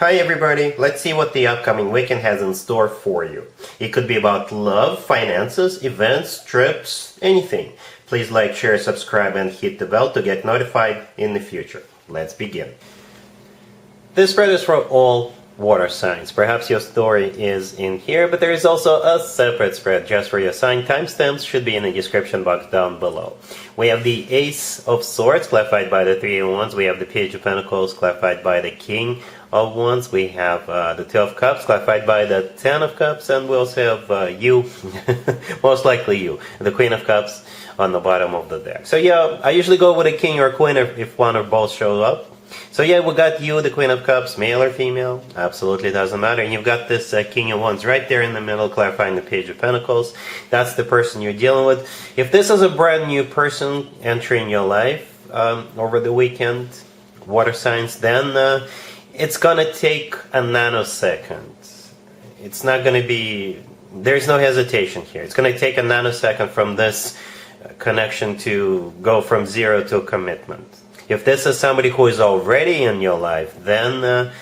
Hi everybody, let's see what the upcoming weekend has in store for you. It could be about love, finances, events, trips, anything. Please like, share, subscribe and hit the bell to get notified in the future. Let's begin. This spread is for all water signs. Perhaps your story is in here, but there is also a separate spread just for your sign. Timestamps should be in the description box down below. We have the Ace of Swords clarified by the Three of Wands. We have the Page of Pentacles clarified by the King of Wands. We have the Two of Cups clarified by the Ten of Cups, and we also have you, most likely you, the Queen of Cups on the bottom of the deck. So yeah, I usually go with a King or Queen if one or both show up. So yeah, we got you, the Queen of Cups, male or female, absolutely doesn't matter. And you've got this King of Wands right there in the middle, clarifying the Page of Pentacles. That's the person you're dealing with. If this is a brand new person entering your life over the weekend, water signs, then it's gonna take a nanosecond. It's not gonna be, there's no hesitation here. It's gonna take a nanosecond from this connection to go from zero to a commitment. If this is somebody who is already in your life, then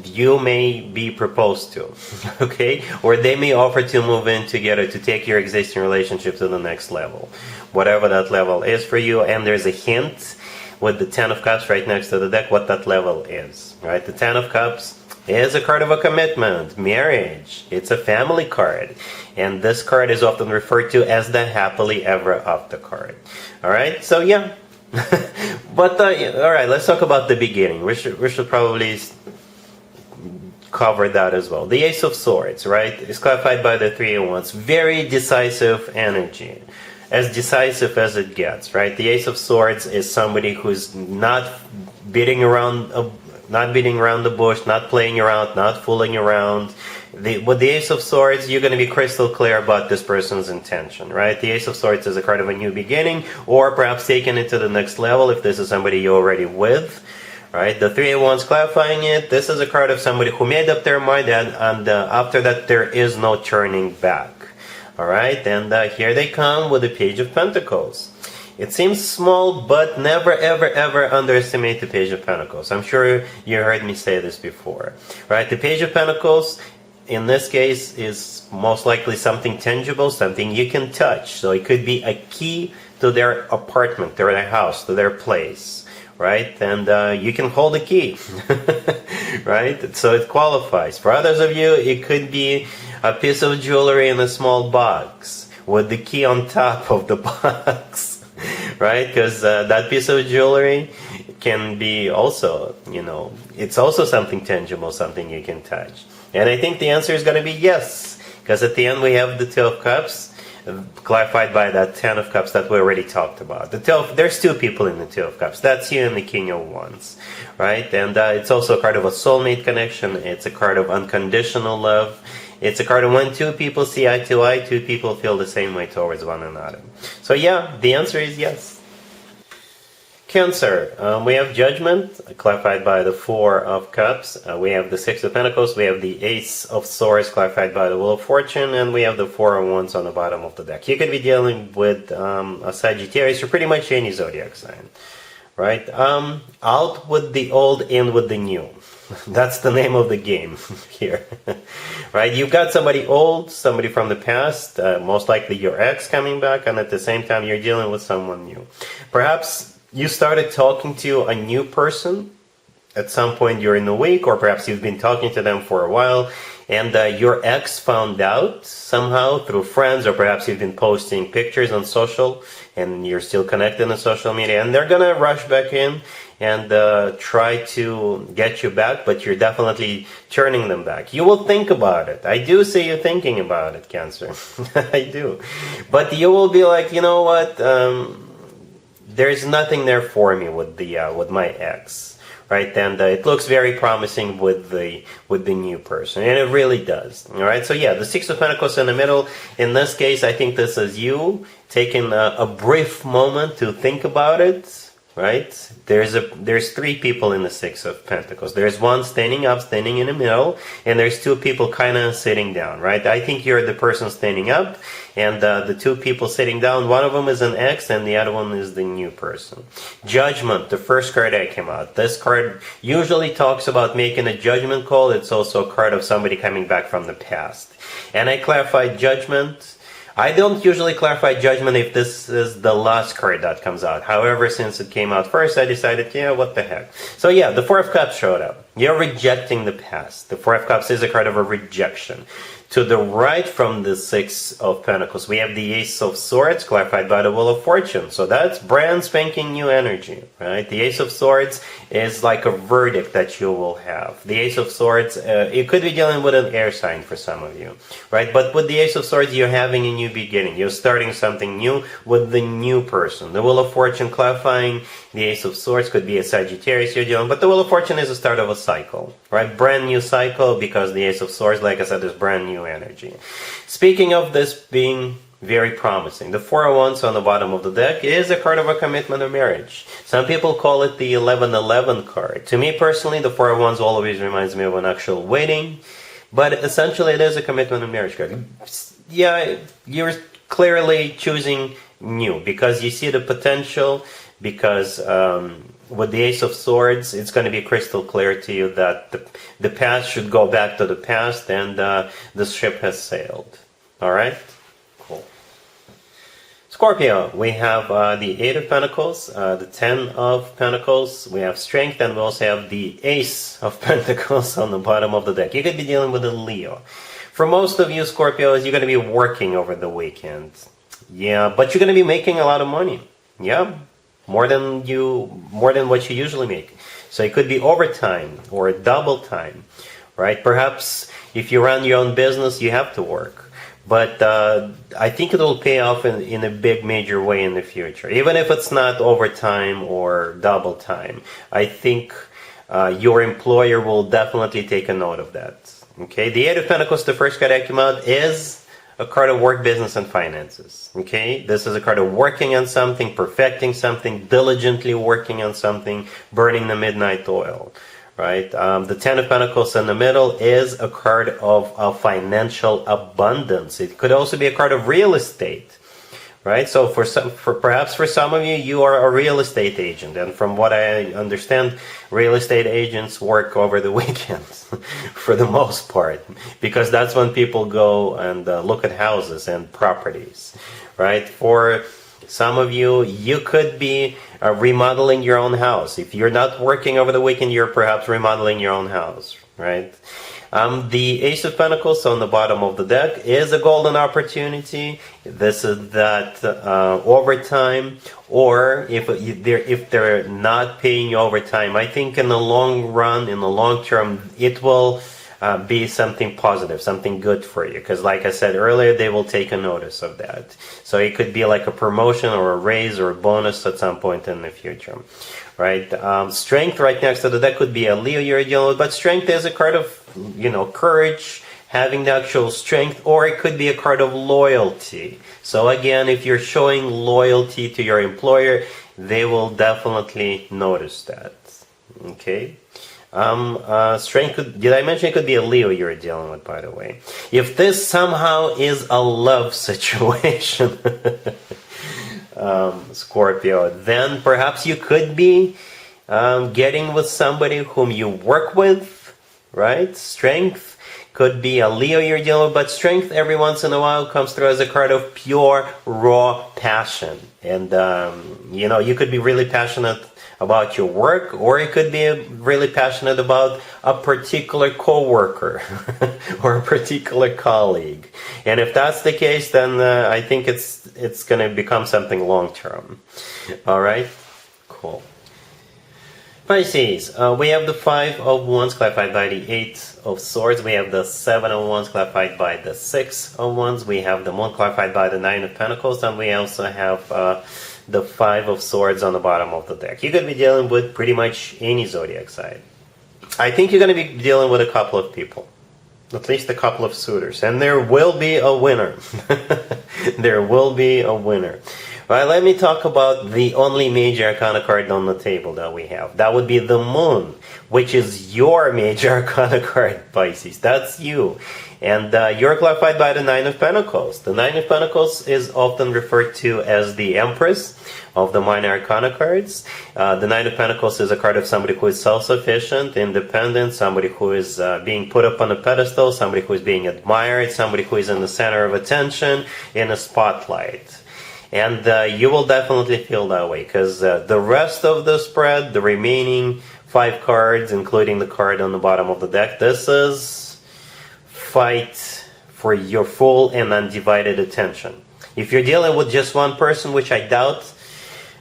you may be proposed to, okay? Or they may offer to move in together to take your existing relationship to the next level, whatever that level is for you. And there's a hint with the Ten of Cups right next to the deck what that level is, right? The Ten of Cups is a card of a commitment, marriage. It's a family card. And this card is often referred to as the happily ever after card. All right, so yeah. But all right, let's talk about the beginning. We should probably cover that as well. The Ace of Swords, right, is clarified by the Three of Wands. Very decisive energy, as decisive as it gets, right? The Ace of Swords is somebody who's not beating around the bush, not playing around, not fooling around. With the Ace of Swords, you're going to be crystal clear about this person's intention, right? The Ace of Swords is a card of a new beginning, or perhaps taking it to the next level if this is somebody you're already with, right? The Three of Wands clarifying it, this is a card of somebody who made up their mind, and after that there is no turning back, all right? And here they come with the Page of Pentacles. It seems small, but never, ever, ever underestimate the Page of Pentacles. I'm sure you heard me say this before, right? The Page of Pentacles, in this case, is most likely something tangible, something you can touch. So it could be a key to their apartment, to their house, to their place, right? And you can hold a key, right? So it qualifies. For others of you, it could be a piece of jewelry in a small box with the key on top of the box, right? Because that piece of jewelry can be also, you know, it's also something tangible, something you can touch. And I think the answer is going to be yes, because at the end we have the Two of Cups, clarified by that Ten of Cups that we already talked about. There's two people in the Two of Cups. That's you and the King of Wands, right? And it's also a card of a soulmate connection. It's a card of unconditional love. It's a card of when two people see eye to eye, two people feel the same way towards one another. So yeah, the answer is yes. Cancer, we have Judgment, clarified by the Four of Cups. We have the Six of Pentacles. We have the Ace of Swords, clarified by the Wheel of Fortune. And we have the Four of Wands on the bottom of the deck. You could be dealing with a Sagittarius or pretty much any zodiac sign, right? Out with the old, in with the new. That's the name of the game here, right? You've got somebody old, somebody from the past, most likely your ex coming back, and at the same time you're dealing with someone new. Perhaps you started talking to a new person at some point during the week, or perhaps you've been talking to them for a while, and your ex found out somehow through friends, or perhaps you've been posting pictures on social, and you're still connected on social media, and they're gonna rush back in and try to get you back, but you're definitely turning them back. You will think about it. I do see you thinking about it, Cancer. I do. But you will be like, you know what? There's nothing there for me with my ex, right? And it looks very promising with the new person, and it really does. All right. So yeah, the Six of Pentacles in the middle. In this case, I think this is you taking a brief moment to think about it, right? There's three people in the Six of Pentacles. There's one standing up, standing in the middle, and there's two people kind of sitting down, right? I think you're the person standing up, and the two people sitting down, one of them is an ex, and the other one is the new person. Judgment, the first card that came out. This card usually talks about making a judgment call. It's also a card of somebody coming back from the past. And I clarified judgment. I don't usually clarify judgment if this is the last card that comes out. However, since it came out first, I decided, yeah, what the heck. So yeah, the Four of Cups showed up. You're rejecting the past. The Four of Cups is a card of a rejection. To the right from the Six of Pentacles, we have the Ace of Swords, clarified by the Wheel of Fortune. So that's brand spanking new energy, right? The Ace of Swords is like a verdict that you will have. The Ace of Swords, it could be dealing with an air sign for some of you, right? But with the Ace of Swords, you're having a new beginning. You're starting something new with the new person. The Wheel of Fortune clarifying the Ace of Swords could be a Sagittarius you're dealing, but the Wheel of Fortune is the start of a cycle, right? Brand new cycle, because the Ace of Swords, like I said, is brand new energy. Speaking of this being very promising, the Four of Wands on the bottom of the deck is a card of a commitment of marriage. Some people call it the 1111 card. To me personally, the Four of Wands always reminds me of an actual wedding, but essentially it is a commitment of marriage card. Yeah, you're clearly choosing new because you see the potential, because with the Ace of Swords, it's going to be crystal clear to you that the past should go back to the past, and the ship has sailed. All right? Cool. Scorpio, we have the Eight of Pentacles, the Ten of Pentacles, we have Strength, and we also have the Ace of Pentacles on the bottom of the deck. You could be dealing with a Leo. For most of you Scorpios, you're going to be working over the weekend. Yeah, but you're going to be making a lot of money. Yeah. More than what you usually make. So it could be overtime or double time, right? Perhaps if you run your own business, you have to work. But I think it will pay off in a big, major way in the future. Even if it's not overtime or double time, I think your employer will definitely take a note of that. Okay, the Eight of Pentacles, the first card that came out, is a card of work, business, and finances. Okay, this is a card of working on something, perfecting something, diligently working on something, burning the midnight oil, right? The Ten of Pentacles in the middle is a card of financial abundance. It could also be a card of real estate, right? So perhaps for some of you, you are a real estate agent, and from what I understand, real estate agents work over the weekends for the most part, because that's when people go and look at houses and properties, right? For some of you, you could be remodeling your own house. If you're not working over the weekend, you're perhaps remodeling your own house, right? The Ace of Pentacles on the bottom of the deck is a golden opportunity. This is that overtime, or if they're not paying you overtime, I think in the long run, in the long term, it will be something positive, something good for you. Because like I said earlier, they will take a notice of that. So it could be like a promotion or a raise or a bonus at some point in the future, right? Strength right next to the deck could be a Leo you're dealing with, but strength is a card of, courage, having the actual strength, or it could be a card of loyalty. So again, if you're showing loyalty to your employer, they will definitely notice that. Okay. Strength did I mention it could be a Leo you're dealing with, by the way? If this somehow is a love situation, Scorpio, then perhaps you could be getting with somebody whom you work with, right? Strength could be a Leo you're dealing with, but strength every once in a while comes through as a card of pure, raw passion. And, you could be really passionate about your work, or it could be really passionate about a particular coworker or a particular colleague. And if that's the case, then I think it's going to become something long-term. All right? Cool. Pisces, we have the Five of Wands clarified by the Eight of Swords. We have the Seven of Wands clarified by the Six of Wands. We have the Moon clarified by the Nine of Pentacles. And we also have the Five of Swords on the bottom of the deck. You could be dealing with pretty much any zodiac sign. I think you're going to be dealing with a couple of people. At least a couple of suitors. And there will be a winner. There will be a winner. Right, let me talk about the only major arcana card on the table that we have. That would be the Moon, which is your major arcana card, Pisces. That's you. And you're clarified by the Nine of Pentacles. The Nine of Pentacles is often referred to as the Empress of the minor arcana cards. The Nine of Pentacles is a card of somebody who is self-sufficient, independent, somebody who is being put up on a pedestal, somebody who is being admired, somebody who is in the center of attention, in a spotlight. And you will definitely feel that way, because the rest of the spread, the remaining 5 cards, including the card on the bottom of the deck, this is fight for your full and undivided attention. If you're dealing with just one person, which I doubt,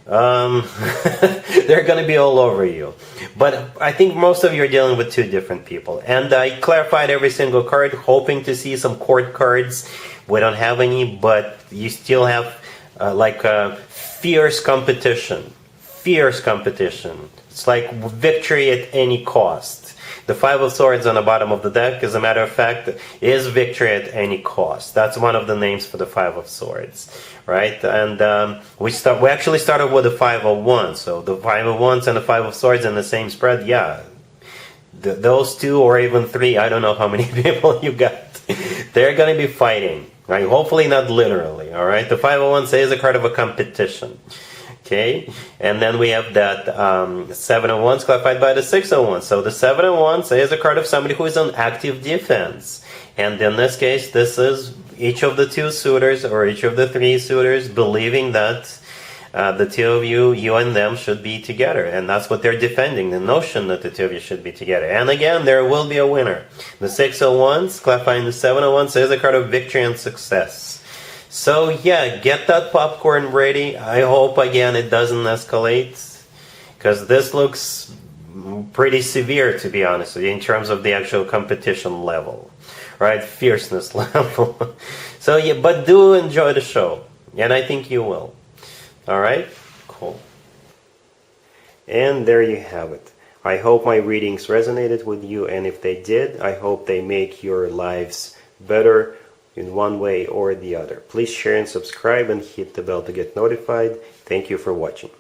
they're going to be all over you. But I think most of you are dealing with 2 different people. And I clarified every single card, hoping to see some court cards. We don't have any, but you still have fierce competition. Fierce competition. It's like victory at any cost. The Five of Swords on the bottom of the deck, as a matter of fact, is victory at any cost. That's one of the names for the Five of Swords, right? And we actually started with the Five of Wands. So the Five of Wands and the Five of Swords in the same spread, yeah. Those 2 or even 3, I don't know how many people you got. They're going to be fighting, right? Hopefully not literally, all right? The Five of Wands is a card of a competition. Okay, and then we have that 7 of Wands clarified by the 6 of Wands. So the 7 of Wands is a card of somebody who is on active defense. And in this case, this is each of the 2 suitors or each of the 3 suitors believing that the 2 of you and them should be together. And that's what they're defending, the notion that the 2 of you should be together. And again, there will be a winner. The 6 of Wands clarifying the 7 of Wands is a card of victory and success. So yeah, get that popcorn ready. I hope again it doesn't escalate, because this looks pretty severe, to be honest with you, in terms of the actual competition level, right? Fierceness level. So yeah, but do enjoy the show, and I think you will. All right, cool. And there you have it. I hope my readings resonated with you, and if they did, I hope they make your lives better in one way or the other. Please share and subscribe and hit the bell to get notified. Thank you for watching.